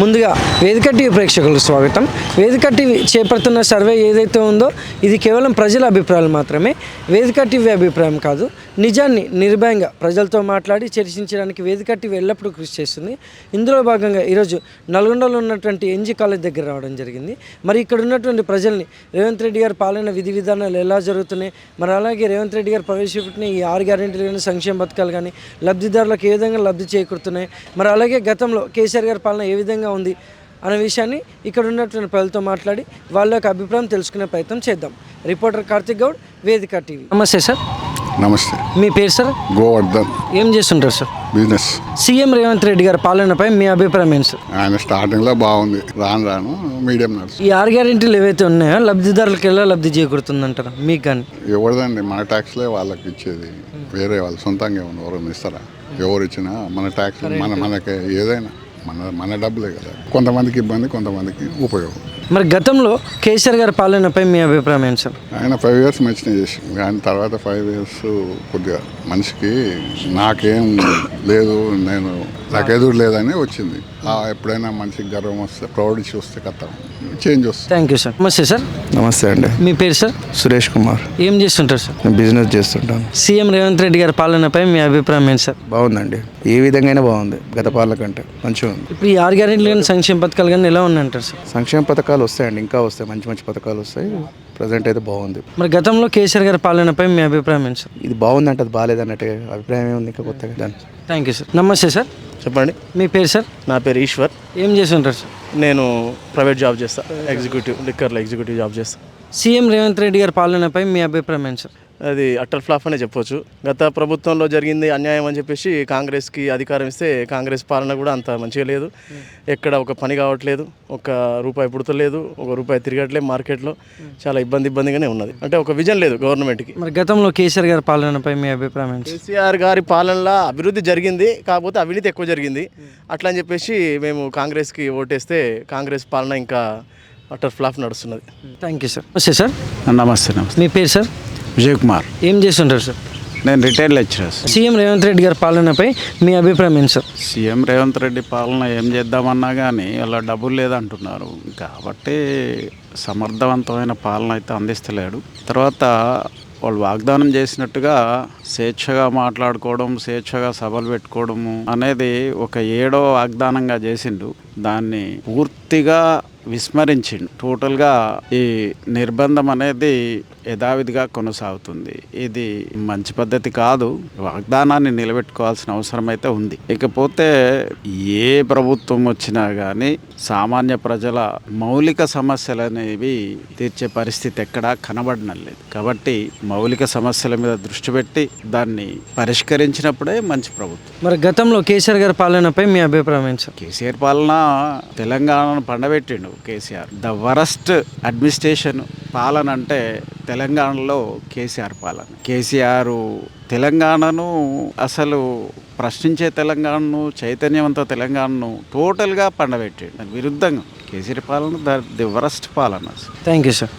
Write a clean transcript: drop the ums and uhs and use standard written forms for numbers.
ముందుగా వేదిక టీవీ ప్రేక్షకులకు స్వాగతం. వేదిక టీవీ చేపడుతున్న సర్వే ఏదైతే ఉందో ఇది కేవలం ప్రజల అభిప్రాయాలు మాత్రమే. వేదిక టీవీ అభిప్రాయం కాదు. నిజాన్ని నిర్భయంగా ప్రజలతో మాట్లాడి చర్చించడానికి వేదిక టీవీ ఎల్లప్పుడూ కృషి చేస్తుంది. ఇందులో భాగంగా ఈరోజు నల్గొండలో ఉన్నటువంటి ఎన్జీ కాలేజ్ దగ్గర రావడం జరిగింది. మరి ఇక్కడ ఉన్నటువంటి ప్రజల్ని రేవంత్ రెడ్డి గారి పాలన విధి విధానాలు ఎలా జరుగుతున్నాయి, మరి అలాగే రేవంత్ రెడ్డి గారు ప్రవేశపెట్టిన ఈ 6 గ్యారెంటీలు కానీ సంక్షేమ పథకాలు కానీ లబ్ధిదారులకు ఏ విధంగా లబ్ధి చేకూరుతున్నాయి, మరి అలాగే గతంలో కేసీఆర్ గారి పాలన ఏ విధంగా ఉంది అనే విషయాన్ని ఇక్కడ ఉన్నటువంటి ప్రజలతో మాట్లాడి వాళ్ళ యొక్క అభిప్రాయం తెలుసుకునే ప్రయత్నం చేద్దాం. రిపోర్టర్ కార్తిక్ గౌడ్, వేదిక టీవీ. నమస్తే సార్. నమస్తే. మీ పేరు సార్? గోవర్ధన్. ఏం చేస్తుంటారు sir? Business. CM Revanth Reddy గారి పాలనపై మీ అభిప్రాయం ఏంటి సార్? ఆయన స్టార్టింగ్లో బాగుంది, రాను మీడియం నడుస్తుంది. ఈ 6 గ్యారెంటీలు ఏవైతే ఉన్నాయో లబ్ధిదారులకు ఎలా లబ్ధి చేకూరుతుందంటారా మీకు కానీ? ఎవరిదండి, మన ట్యాక్స్లే వాళ్ళకి ఇచ్చేది. వేరే వాళ్ళు సొంతంగా ఏమన్నా ఎవరైనా ఇస్తారా? ఎవరు ఇచ్చినా మన ట్యాక్స్ మనకి ఏదైనా మన డబ్బులే కదా. కొంతమందికి ఇబ్బంది, కొంతమందికి ఉపయోగం. మరి గతంలో కేసీఆర్ గారి పాలనపై మీ అభిప్రాయం ఏంటి సార్? ఆయన 5 years మంచిగా చేసి, ఆయన తర్వాత 5 years కొద్దిగా మనిషికి నాకేం లేదు, నాకు ఎదురు లేదని వచ్చింది. ఎప్పుడైనా మనిషికి గర్వం వస్తే, ప్రౌడ్ ఇష్యూ వస్తే కథ చేంజ్ వస్తుంది. Thank you sir. నమస్తే సార్. నమస్తే అండి. మీ పేరు సార్? సురేష్ కుమార్. ఏం చేస్తుంటారు సార్? నేను బిజినెస్ చేస్తుంటాను. సీఎం రేవంత్ రెడ్డి గారి పాలనపై మీ అభిప్రాయం ఏంటి సార్? బాగుందండి, ఏ విధంగా బాగుంది, గత పాలన కంటే మంచిగా ఉంది. ఇప్పుడు ఈ 6 గ్యారెంటీలు కానీ సంక్షేమ పథకాలు కానీ ఎలా ఉన్నాయంటారు సార్? సంక్షేమ పథకాలు వస్తాయండి, ఇంకా వస్తాయి, మంచి మంచి పథకాలు వస్తాయి. ప్రజెంట్ అయితే బాగుంది. మరి గతంలో కేసీఆర్ గారి పాలనపై మీ అభిప్రాయం ఏంటి సార్? ఇది బాగుందంటే అది బాగాలేదన్నట్టు అభిప్రాయం ఏముంది ఇంకా కొత్తగా దాని. Thank you sir. నమస్తే సార్. చెప్పండి. మీ పేరు సార్? నా పేరు ఈశ్వర్. ఏం చేస్తుంటారు సార్? నేను ప్రైవేట్ జాబ్ చేస్తాను, లిక్కర్లో ఎగ్జిక్యూటివ్ జాబ్ చేస్తాను. సీఎం రేవంత్ రెడ్డి గారి పాలనపై మీ అభిప్రాయం ఏంటి సార్? అది అట్టర్ ఫ్లాప్ అనే చెప్పొచ్చు. గత ప్రభుత్వంలో జరిగింది అన్యాయం అని చెప్పేసి కాంగ్రెస్కి అధికారం ఇస్తే కాంగ్రెస్ పాలన కూడా అంత మంచిగా లేదు. ఎక్కడ ఒక పని కావట్లేదు, ఒక రూపాయి పుడతలేదు, ఒక రూపాయి తిరగట్లేదు మార్కెట్లో. చాలా ఇబ్బందిగానే ఉన్నది. అంటే ఒక విజన్ లేదు గవర్నమెంట్కి. మరి గతంలో కేసీఆర్ గారి పాలనపై మీ అభిప్రాయం ఏంటి? కేసీఆర్ గారి పాలనలో అభివృద్ధి జరిగింది, కాకపోతే అవినీతి ఎక్కువ జరిగింది. అట్లా అని చెప్పేసి మేము కాంగ్రెస్కి ఓటేస్తే కాంగ్రెస్ పాలన ఇంకా అట్టర్ ఫ్లాప్ నడుస్తున్నది. Thank you sir. నమస్తే సార్. నమస్తే. మీ పేరు సార్? విజయ్ కుమార్. ఏం చేస్తుంటారు సార్? నేను retired lecturer. CM Revanth Reddy గారి పాలనపై మీ అభిప్రాయం ఏంటి సార్? సీఎం రేవంత్ రెడ్డి పాలన ఏం చేద్దామన్నా కానీ అలా డబ్బులు లేదంటున్నారు, కాబట్టి సమర్థవంతమైన పాలన అయితే అందిస్తలేడు. తర్వాత వాళ్ళు వాగ్దానం చేసినట్టుగా స్వేచ్ఛగా మాట్లాడుకోవడం, స్వేచ్ఛగా సభలు పెట్టుకోవడము అనేది ఒక 7వ వాగ్దానంగా చేసిండు. దాన్ని పూర్తిగా విస్మరించిండు. టోటల్గా ఈ నిర్బంధం అనేది యథావిధిగా కొనసాగుతుంది. ఇది మంచి పద్ధతి కాదు. వాగ్దానాన్ని నిలబెట్టుకోవాల్సిన అవసరం అయితే ఉంది. ఇకపోతే ఏ ప్రభుత్వం వచ్చినా కానీ సామాన్య ప్రజల మౌలిక సమస్యలు అనేవి తీర్చే పరిస్థితి ఎక్కడా కనబడనలేదు. కాబట్టి మౌలిక సమస్యల మీద దృష్టి పెట్టి దాన్ని పరిష్కరించినప్పుడే మంచి ప్రభుత్వం. మరి గతంలో కేసీఆర్ గారి పాలనపై మీ అభిప్రాయం ఏంటి సార్? కేసీఆర్ పాలన తెలంగాణను పండబెట్టిండు. కేసీఆర్ ద వరస్ట్ అడ్మినిస్ట్రేషన్ పాలన అంటే తెలంగాణలో కేసీఆర్ పాలన. కేసీఆర్ తెలంగాణను అసలు ప్రశ్నించే తెలంగాణను, చైతన్యవంత తెలంగాణను టోటల్గా పండబెట్టాడు. విరుద్ధంగా కేసీఆర్ పాలన ది వరస్ట్ పాలన. Thank you sir.